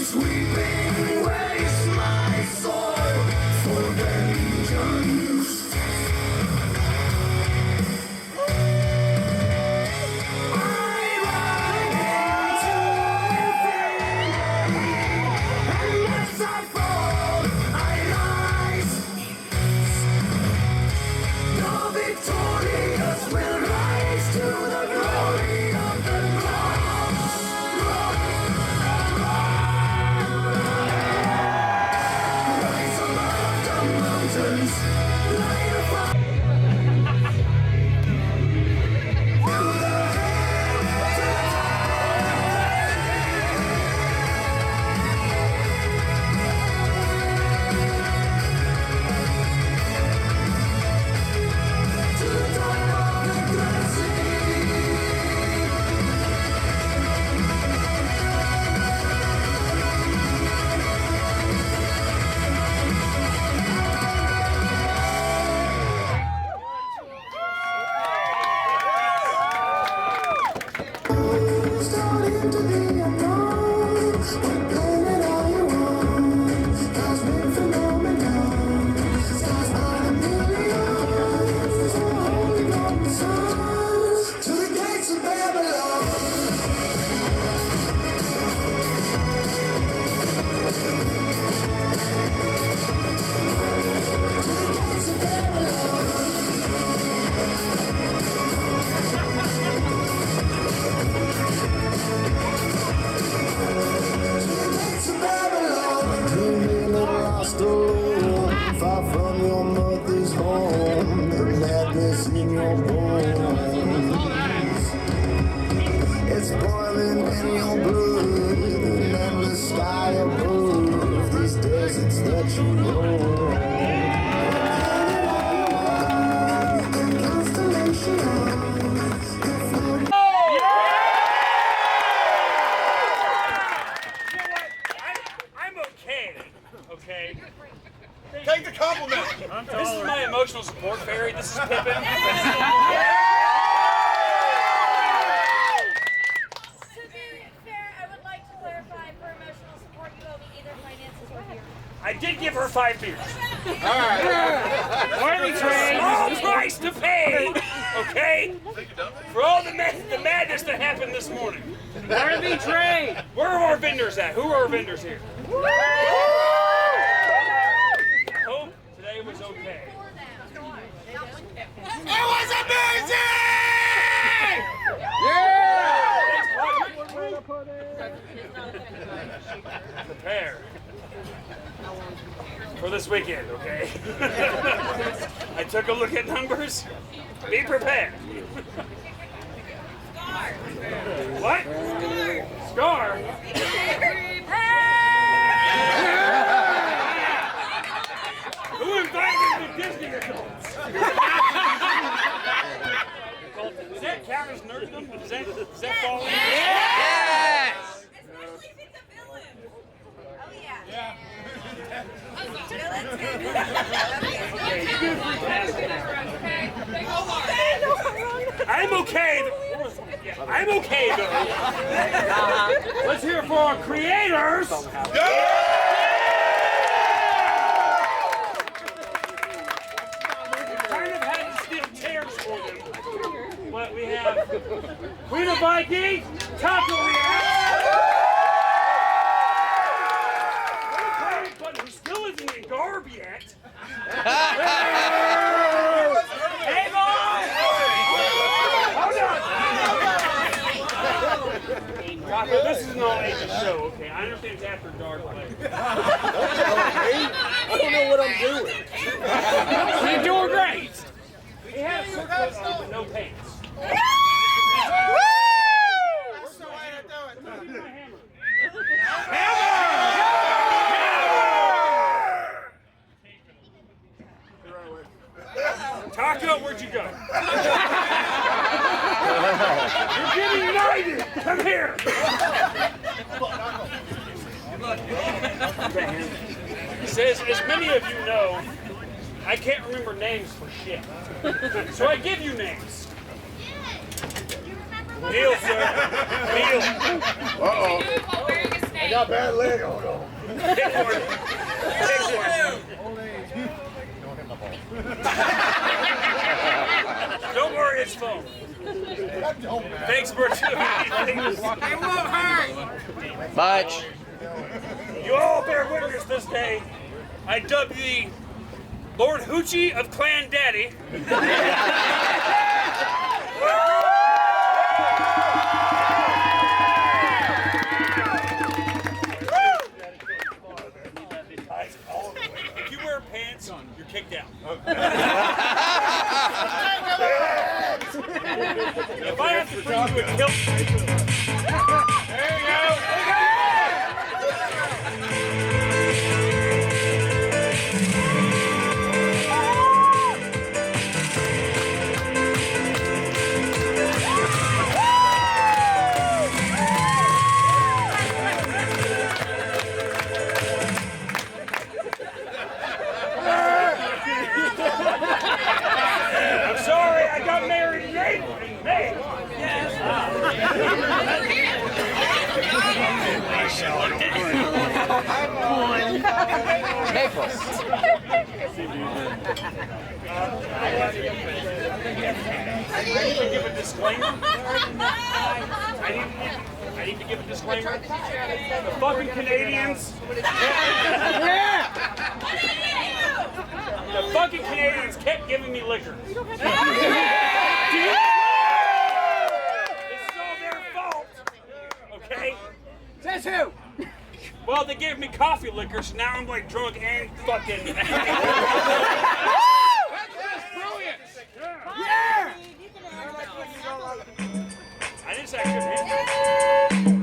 Sweeping waste my soul for vengeance. I ride into infinity, and as I fall, I rise. The victorious will rise to the glory of the cross. Rise above the mountains, light a fire. Far from your mother's home, the madness in your bones. It's boiling in your blood, an endless sky above these deserts that you roam. I'm okay. Take the compliment. This is my emotional support fairy. This is Pippin. To be fair, I would like to clarify for emotional support, you owe me either finances or beer. I did give her 5 beers. Barley Small price to pay, okay? For all the madness that happened this morning. Barley tray. Where are our vendors at? Who are our vendors here? I hope today was okay. It was amazing! Prepare for this weekend, okay? I took a look at numbers. Be prepared. What? Scar? Who invited the Disney adults? Does that count as nerdom? Does that fall in? Yes! Especially if it's a villain. Oh yeah. I'm okay. I'm okay though. Let's hear it for our creators. Kind of had to steal chairs for them. But we have Queen of Vikings, Taco but who still isn't in garb yet. Hey, Mom! Hold on! Taco, this is an all-ages show, okay? I understand it's after dark, but... I don't know what I'm doing. You're doing great! He has a surfboard on, but no pants. That's the way to do it. Taco, where'd you go? You're getting knighted! Come here! He says, as many of you know, I can't remember names for shit. So I give you names. Neil, sir. Neil. Uh-oh. I got bad leg. Oh no. Pick one. Pick one. Don't worry, it's foam. Thanks for tuning in. It won't hurt. Much. You all bear witness this day. I dub thee Lord Hoochie of Clan Daddy. If you wear pants, you're kicked out. If I have to bring you a kill, there you go. I'm sorry, I got married in May. Yes. Naples. I need to give a disclaimer. I need to give a disclaimer. The fucking Canadians. The fucking Canadians kept giving me liquor. It's all their fault. Okay? Says who? Well, they gave me coffee liquor, so now I'm like drunk and fucking. That's brilliant. Yeah! I didn't say I couldn't handle it.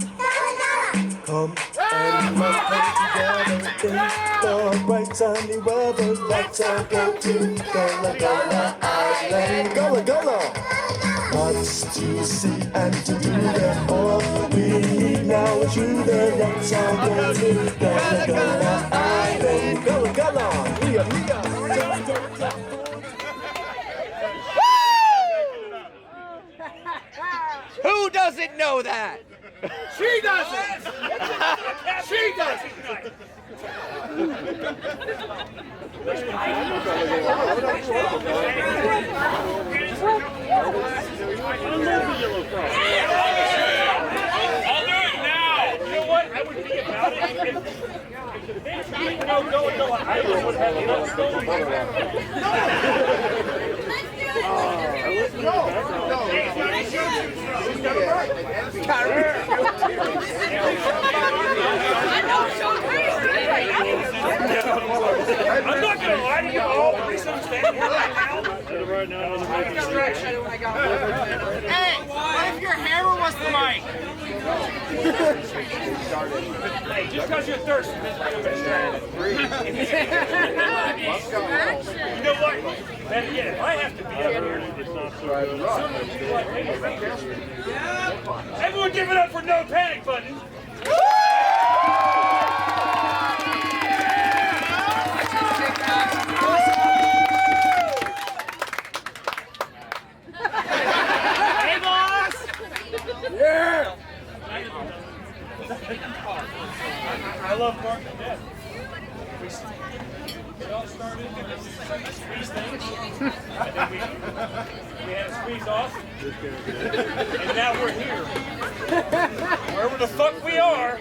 Come and let's play together in the bright sunny weather. Let's all go to Gullah Gullah Island. Gullah Gullah! Lots to see and to do there. All we need now is you there. Let's all go to Gullah Gullah Island. Gullah Gullah! Leah, Leah! Who doesn't know that? She doesn't. She doesn't. I'll do it now. You know what? I would be about it if the bitch didn't know Gullah Gullah Island would have no stolen. I'm not gonna lie to you all. The reason I'm standing here right now, I'm a distraction. Hey, what if your hammer was the mic? Hey, just because you're thirsty doesn't mean I'm a distraction. You know what? Better yet, if I have to be up here, everyone give it up for No Panic Button. Hey, boss! Yeah! I love Mark to death. We all started with squeeze things, and then we had to squeeze off, and now we're here. Wherever the fuck we are,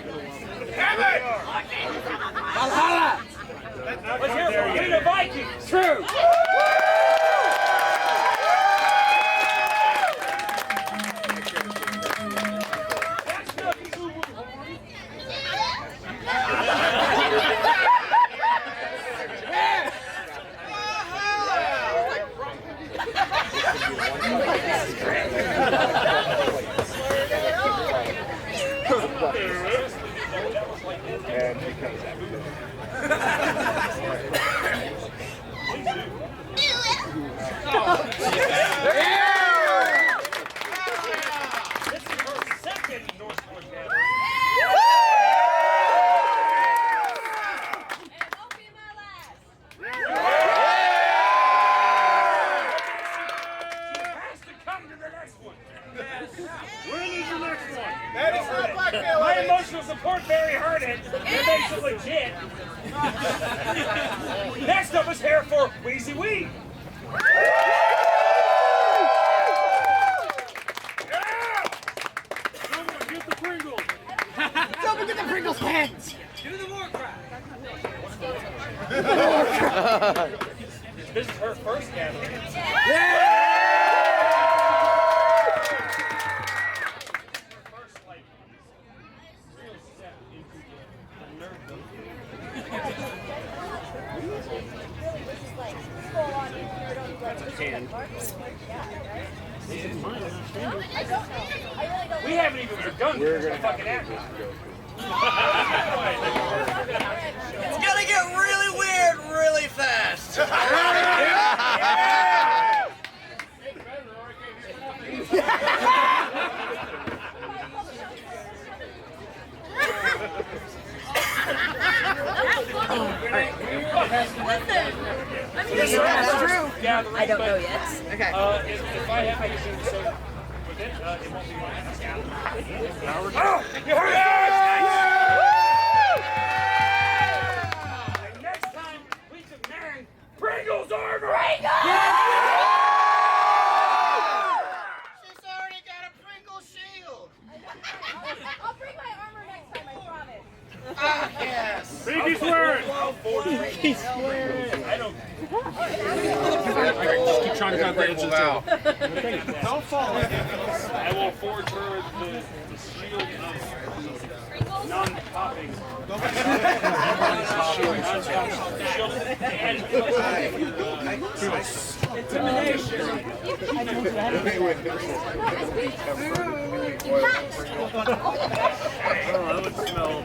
Valhalla. let's hear from the Vikings. True. And it comes out. This is our second NorseForged gathering. And it won't be my last. She has to come to the next one. When is the next one? That is not blackmail. My emotional support Lord Barry heard it. It makes it legit. Next up is hair for Wheezy Wee. Someone get the Pringles. Someone get the Pringles pens. Do the war cry. This is her first gathering. We haven't even begun the fucking act. It's gonna get really weird really fast. That's true. I don't know yet. Okay. If I have anything to say with it, it won't be my gathering. Oh, you heard it! And next time we demand Pringles armor! She's already got a Pringle shield. I'll bring my armor next time, I promise. Ah, yes. Pinky swear it! Pinky swear it! I don't. Keep trying to cut the edges out. Don't fall. I will forge her the shield of non-popping. Intimidation. That would smell.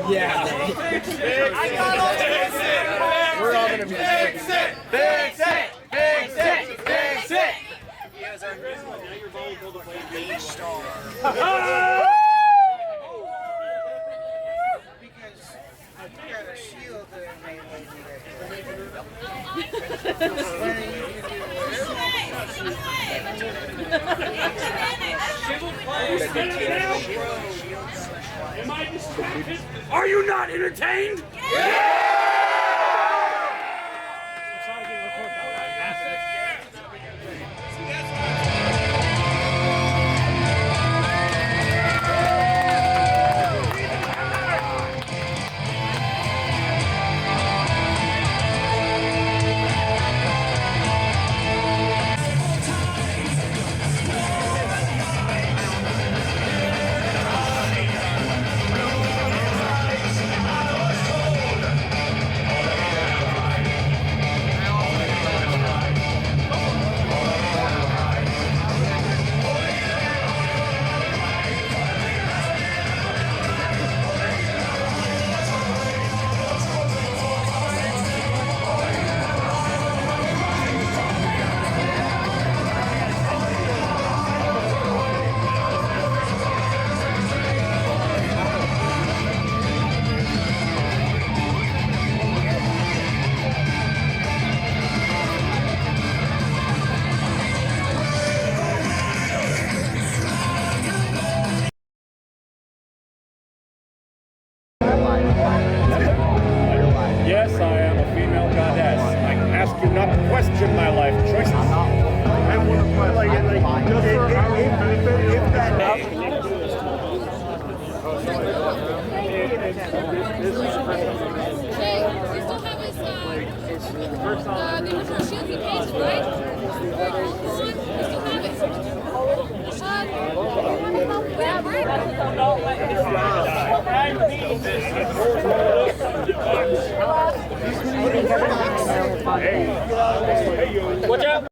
Yeah. We're all gonna be fix it! Fix it! Fix it! Fix it! Now you're vulnerable to play star. Because you got a shield that Am I distracted? Are you not entertained? Yes, I am a female goddess. I ask you not to question my life choices. I want to play like just for if that Hey, we still have his, the original shield he painted, right? Hold on, we still have it. Watch out!